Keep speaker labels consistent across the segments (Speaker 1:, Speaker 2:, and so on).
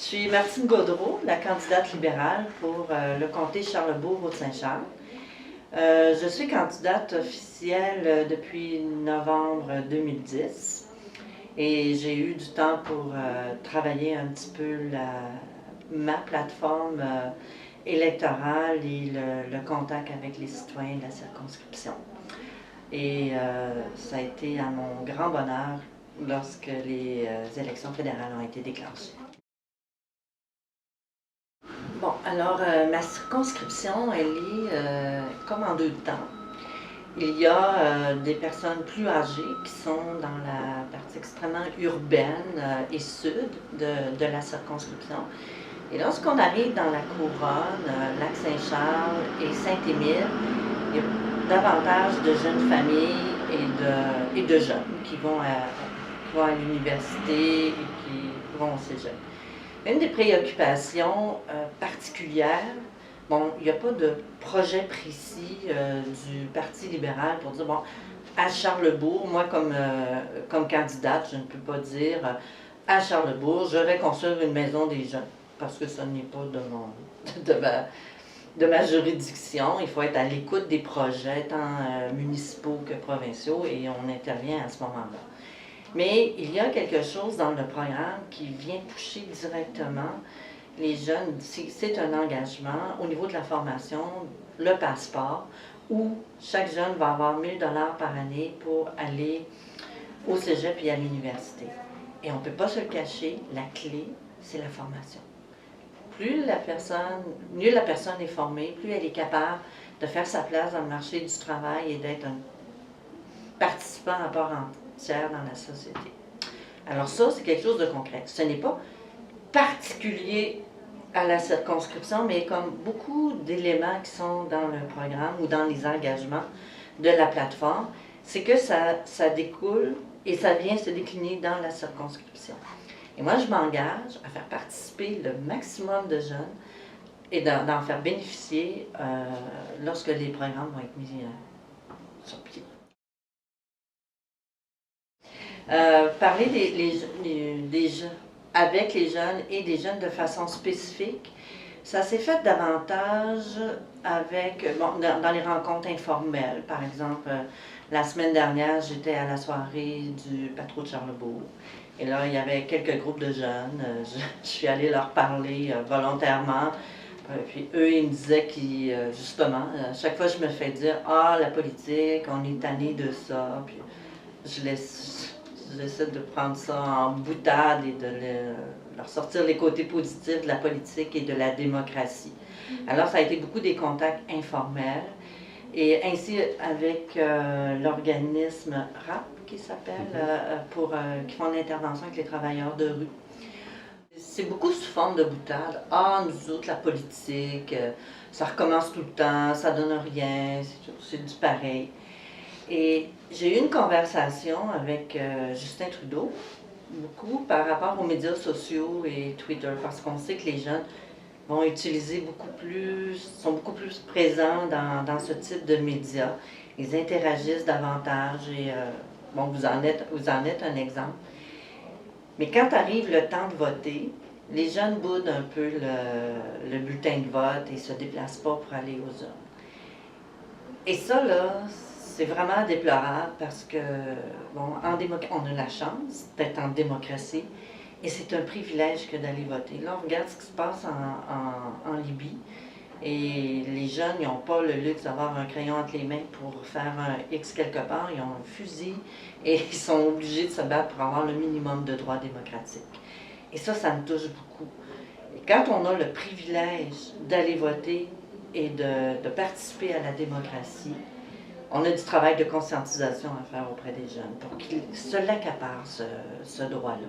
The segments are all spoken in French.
Speaker 1: Je suis Martine Gaudreault, la candidate libérale pour le comté Charlebourg-Haute-Saint-Charles. Je suis candidate officielle depuis novembre 2010 et j'ai eu du temps pour travailler un petit peu ma plateforme électorale et le contact avec les citoyens de la circonscription. Et ça a été à mon grand bonheur lorsque les élections fédérales ont été déclenchées. Bon, alors ma circonscription, elle est comme en deux temps. Il y a des personnes plus âgées qui sont dans la partie extrêmement urbaine et sud de la circonscription. Et lorsqu'on arrive dans la couronne, Lac-Saint-Charles et Saint-Émile, il y a davantage de jeunes familles et de jeunes qui vont à l'université et qui vont au cégep. Une des préoccupations particulières, bon, il n'y a pas de projet précis du Parti libéral pour dire, bon, à Charlebourg, moi comme candidate, je ne peux pas dire à Charlebourg, je vais construire une maison des jeunes, parce que ce n'est pas de ma juridiction. Il faut être à l'écoute des projets, tant municipaux que provinciaux, et on intervient à ce moment-là. Mais il y a quelque chose dans le programme qui vient toucher directement les jeunes. C'est un engagement au niveau de la formation, le passeport, où chaque jeune va avoir 1 000 $ par année pour aller au cégep et à l'université. Et on ne peut pas se le cacher, la clé, c'est la formation. Mieux la personne est formée, plus elle est capable de faire sa place dans le marché du travail et d'être un participant à part entière dans la société. Alors ça, c'est quelque chose de concret. Ce n'est pas particulier à la circonscription, mais comme beaucoup d'éléments qui sont dans le programme ou dans les engagements de la plateforme, c'est que ça découle et ça vient se décliner dans la circonscription. Et moi, je m'engage à faire participer le maximum de jeunes et d'en faire bénéficier lorsque les programmes vont être mis sur pied. Parler avec les jeunes et des jeunes de façon spécifique, ça s'est fait davantage dans les rencontres informelles. Par exemple, la semaine dernière, j'étais à la soirée du Patro de Charlebourg. Et là, il y avait quelques groupes de jeunes. Je suis allée leur parler volontairement. Puis eux, ils me disaient que, justement, à chaque fois, je me fais dire « Ah, la politique, on est tanné de ça. » Puis j'essaie de prendre ça en boutade et de leur sortir les côtés positifs de la politique et de la démocratie. Alors, ça a été beaucoup des contacts informels. Et ainsi, avec l'organisme RAP, qui s'appelle, qui font l'intervention avec les travailleurs de rue. C'est beaucoup sous forme de boutade. Ah, nous autres, la politique, ça recommence tout le temps, ça donne rien, c'est du pareil. Et j'ai eu une conversation avec Justin Trudeau, beaucoup par rapport aux médias sociaux et Twitter, parce qu'on sait que les jeunes vont utiliser sont beaucoup plus présents dans ce type de médias. Ils interagissent davantage et bon, vous en êtes un exemple. Mais quand arrive le temps de voter, les jeunes boudent un peu le bulletin de vote et ne se déplacent pas pour aller aux urnes. Et ça, là, c'est vraiment déplorable parce que, bon, on a la chance d'être en démocratie et c'est un privilège que d'aller voter. Là, on regarde ce qui se passe en Libye et les jeunes, ils n'ont pas le luxe d'avoir un crayon entre les mains pour faire un X quelque part. Ils ont un fusil et ils sont obligés de se battre pour avoir le minimum de droits démocratiques. Et ça me touche beaucoup. Et quand on a le privilège d'aller voter et de participer à la démocratie, on a du travail de conscientisation à faire auprès des jeunes pour qu'ils se l'accaparent, ce droit-là.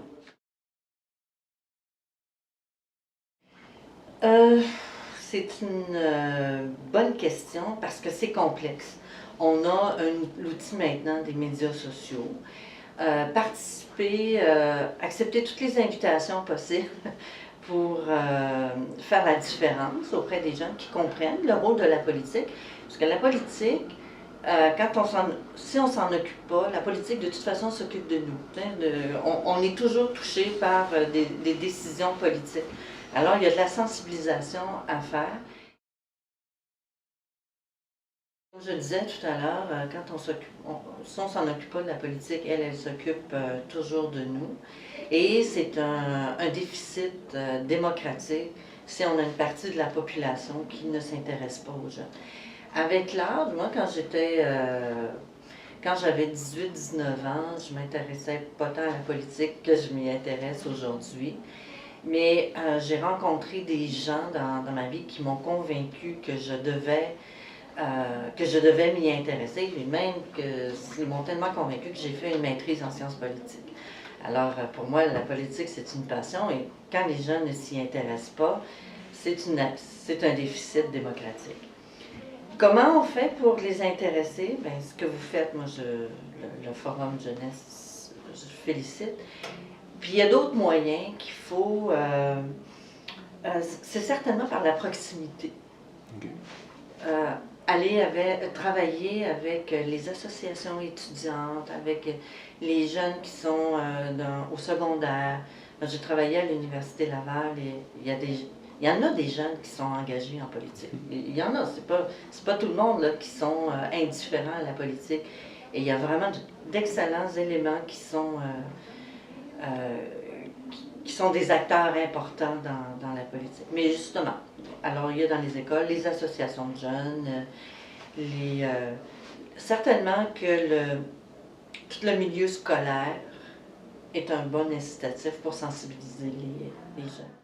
Speaker 1: C'est une bonne question parce que c'est complexe. On a l'outil maintenant des médias sociaux. Participer, accepter toutes les invitations possibles pour faire la différence auprès des jeunes qui comprennent le rôle de la politique. Parce que la politique, si on s'en occupe pas, la politique de toute façon s'occupe de nous. On est toujours touché par des décisions politiques. Alors il y a de la sensibilisation à faire. Comme je disais tout à l'heure, quand si on s'en occupe pas de la politique, elle s'occupe toujours de nous. Et c'est un déficit démocratique si on a une partie de la population qui ne s'intéresse pas aux jeunes. Avec l'âge, moi, quand j'avais 18-19 ans, je m'intéressais pas tant à la politique que je m'y intéresse aujourd'hui. Mais j'ai rencontré des gens dans ma vie qui m'ont convaincu que je devais m'y intéresser, et même qu'ils m'ont tellement convaincu que j'ai fait une maîtrise en sciences politiques. Alors, pour moi, la politique, c'est une passion, et quand les jeunes ne s'y intéressent pas, c'est un déficit démocratique. Comment on fait pour les intéresser? Bien, ce que vous faites, moi, le Forum Jeunesse, je félicite. Puis il y a d'autres moyens qu'il faut... c'est certainement par la proximité. Okay. Travailler avec les associations étudiantes, avec les jeunes qui sont au secondaire. J'ai travaillé à l'Université Laval et il y en a des jeunes qui sont engagés en politique. Il y en a, c'est pas tout le monde là, qui sont indifférents à la politique. Et il y a vraiment d'excellents éléments qui sont des acteurs importants dans la politique. Mais justement, alors il y a dans les écoles les associations de jeunes, certainement que tout le milieu scolaire est un bon incitatif pour sensibiliser les jeunes.